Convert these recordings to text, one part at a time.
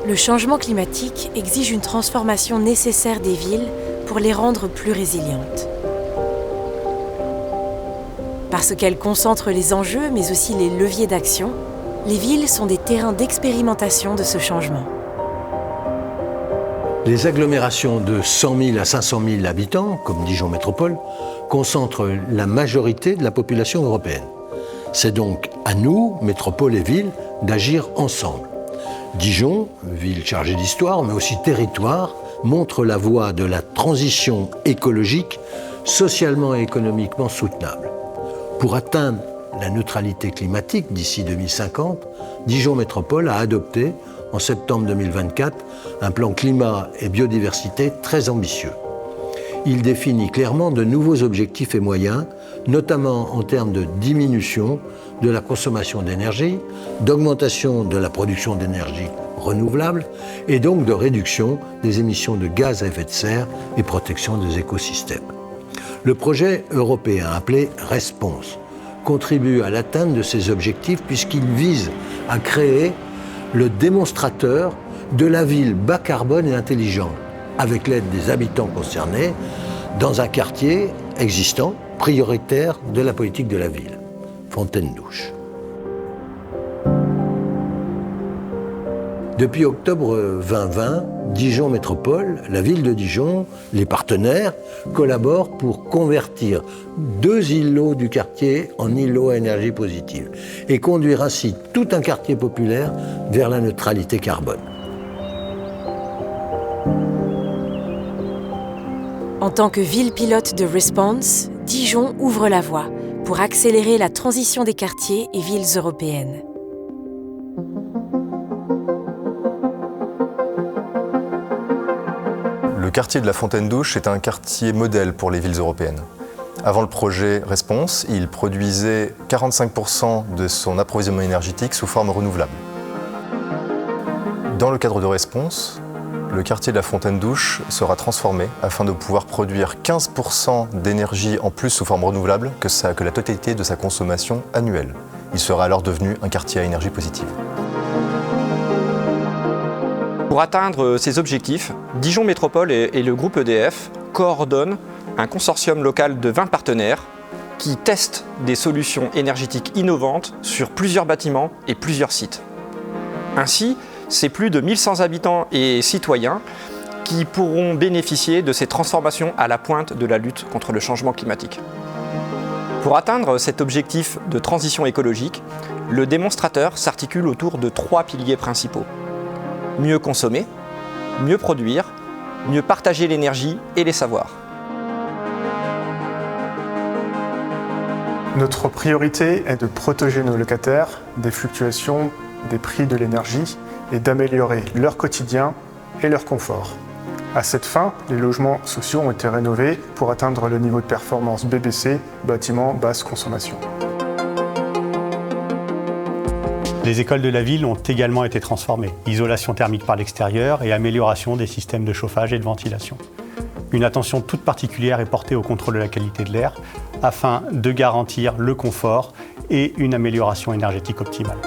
Le changement climatique exige une transformation nécessaire des villes pour les rendre plus résilientes. Parce qu'elles concentrent les enjeux, mais aussi les leviers d'action, les villes sont des terrains d'expérimentation de ce changement. Les agglomérations de 100 000 à 500 000 habitants, comme Dijon Métropole, concentrent la majorité de la population européenne. C'est donc à nous, métropole et ville, d'agir ensemble. Dijon, ville chargée d'histoire, mais aussi territoire, montre la voie de la transition écologique, socialement et économiquement soutenable. Pour atteindre la neutralité climatique d'ici 2050, Dijon Métropole a adopté, en septembre 2024, un plan climat et biodiversité très ambitieux. Il définit clairement de nouveaux objectifs et moyens, notamment en termes de diminution de la consommation d'énergie, d'augmentation de la production d'énergie renouvelable et donc de réduction des émissions de gaz à effet de serre et protection des écosystèmes. Le projet européen appelé RESPONSE contribue à l'atteinte de ces objectifs puisqu'il vise à créer le démonstrateur de la ville bas carbone et intelligente, avec l'aide des habitants concernés, dans un quartier existant, prioritaire de la politique de la ville, Fontaine-Douche. Depuis octobre 2020, Dijon Métropole, la ville de Dijon, les partenaires collaborent pour convertir 2 îlots du quartier en îlots à énergie positive et conduire ainsi tout un quartier populaire vers la neutralité carbone. En tant que ville pilote de Response, Dijon ouvre la voie pour accélérer la transition des quartiers et villes européennes. Le quartier de la Fontaine-Douche est un quartier modèle pour les villes européennes. Avant le projet Response, il produisait 45% de son approvisionnement énergétique sous forme renouvelable. Dans le cadre de Response, le quartier de la Fontaine-Douche sera transformé afin de pouvoir produire 15% d'énergie en plus sous forme renouvelable que la totalité de sa consommation annuelle. Il sera alors devenu un quartier à énergie positive. Pour atteindre ces objectifs, Dijon Métropole et le groupe EDF coordonnent un consortium local de 20 partenaires qui testent des solutions énergétiques innovantes sur plusieurs bâtiments et plusieurs sites. Ainsi, c'est plus de 1100 habitants et citoyens qui pourront bénéficier de ces transformations à la pointe de la lutte contre le changement climatique. Pour atteindre cet objectif de transition écologique, le démonstrateur s'articule autour de 3 piliers principaux. Mieux consommer, mieux produire, mieux partager l'énergie et les savoirs. Notre priorité est de protéger nos locataires des fluctuations des prix de l'énergie et d'améliorer leur quotidien et leur confort. À cette fin, les logements sociaux ont été rénovés pour atteindre le niveau de performance BBC, bâtiment basse consommation. Les écoles de la ville ont également été transformées. Isolation thermique par l'extérieur et amélioration des systèmes de chauffage et de ventilation. Une attention toute particulière est portée au contrôle de la qualité de l'air afin de garantir le confort et une amélioration énergétique optimale.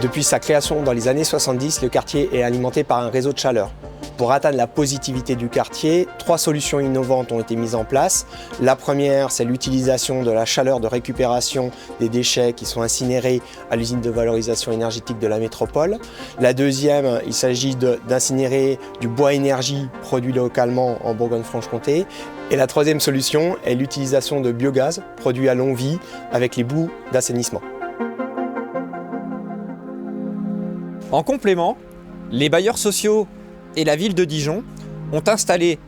Depuis sa création dans les années 70, le quartier est alimenté par un réseau de chaleur. Pour atteindre la positivité du quartier, 3 solutions innovantes ont été mises en place. La première, c'est l'utilisation de la chaleur de récupération des déchets qui sont incinérés à l'usine de valorisation énergétique de la métropole. La deuxième, il s'agit d'incinérer du bois énergie produit localement en Bourgogne-Franche-Comté. Et la troisième solution est l'utilisation de biogaz produit à longue vie avec les boues d'assainissement. En complément, les bailleurs sociaux et la ville de Dijon ont installé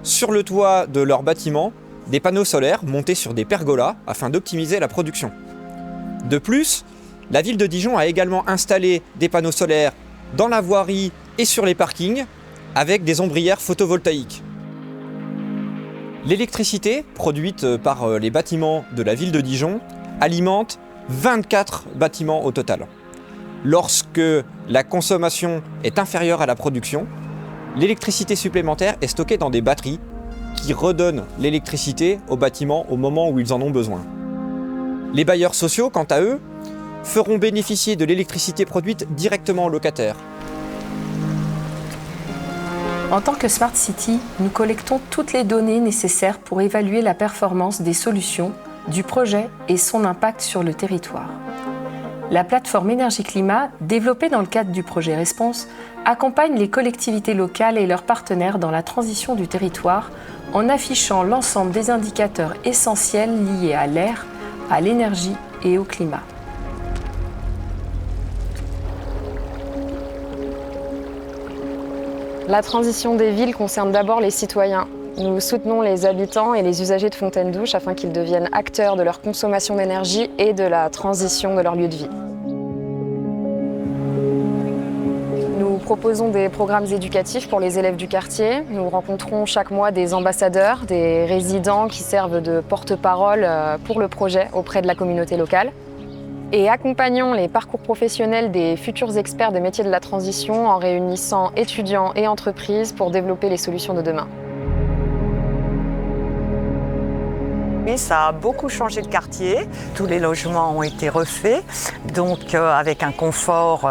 sur le toit de leurs bâtiments des panneaux solaires montés sur des pergolas afin d'optimiser la production. De plus, la ville de Dijon a également installé des panneaux solaires dans la voirie et sur les parkings avec des ombrières photovoltaïques. L'électricité produite par les bâtiments de la ville de Dijon alimente 24 bâtiments au total. Lorsque la consommation est inférieure à la production, l'électricité supplémentaire est stockée dans des batteries qui redonnent l'électricité aux bâtiments au moment où ils en ont besoin. Les bailleurs sociaux, quant à eux, feront bénéficier de l'électricité produite directement aux locataires. En tant que Smart City, nous collectons toutes les données nécessaires pour évaluer la performance des solutions, du projet et son impact sur le territoire. La plateforme Énergie-Climat, développée dans le cadre du projet Response, accompagne les collectivités locales et leurs partenaires dans la transition du territoire en affichant l'ensemble des indicateurs essentiels liés à l'air, à l'énergie et au climat. La transition des villes concerne d'abord les citoyens. Nous soutenons les habitants et les usagers de Fontaine-Douche afin qu'ils deviennent acteurs de leur consommation d'énergie et de la transition de leur lieu de vie. Nous proposons des programmes éducatifs pour les élèves du quartier. Nous rencontrons chaque mois des ambassadeurs, des résidents qui servent de porte-parole pour le projet auprès de la communauté locale. Et accompagnons les parcours professionnels des futurs experts des métiers de la transition en réunissant étudiants et entreprises pour développer les solutions de demain. Ça a beaucoup changé le quartier, tous les logements ont été refaits, donc avec un confort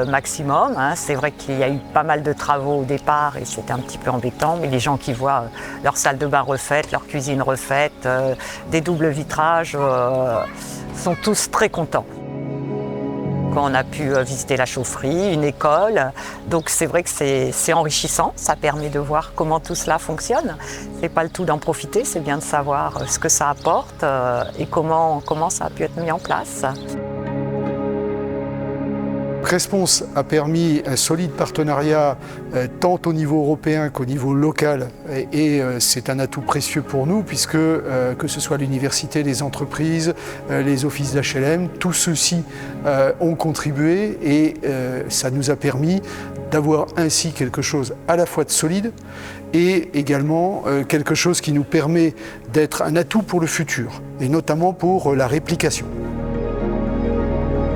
maximum. C'est vrai qu'il y a eu pas mal de travaux au départ et c'était un petit peu embêtant, mais les gens qui voient leur salle de bain refaite, leur cuisine refaite, des doubles vitrages, sont tous très contents. On a pu visiter la chaufferie, une école, donc c'est vrai que c'est enrichissant, ça permet de voir comment tout cela fonctionne. C'est pas le tout d'en profiter, c'est bien de savoir ce que ça apporte et comment ça a pu être mis en place. Response a permis un solide partenariat tant au niveau européen qu'au niveau local et c'est un atout précieux pour nous puisque que ce soit l'université, les entreprises, les offices d'HLM, tous ceux-ci ont contribué et ça nous a permis d'avoir ainsi quelque chose à la fois de solide et également quelque chose qui nous permet d'être un atout pour le futur et notamment pour la réplication.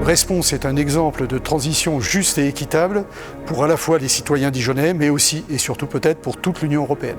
Response est un exemple de transition juste et équitable pour à la fois les citoyens dijonnais, mais aussi et surtout peut-être pour toute l'Union européenne.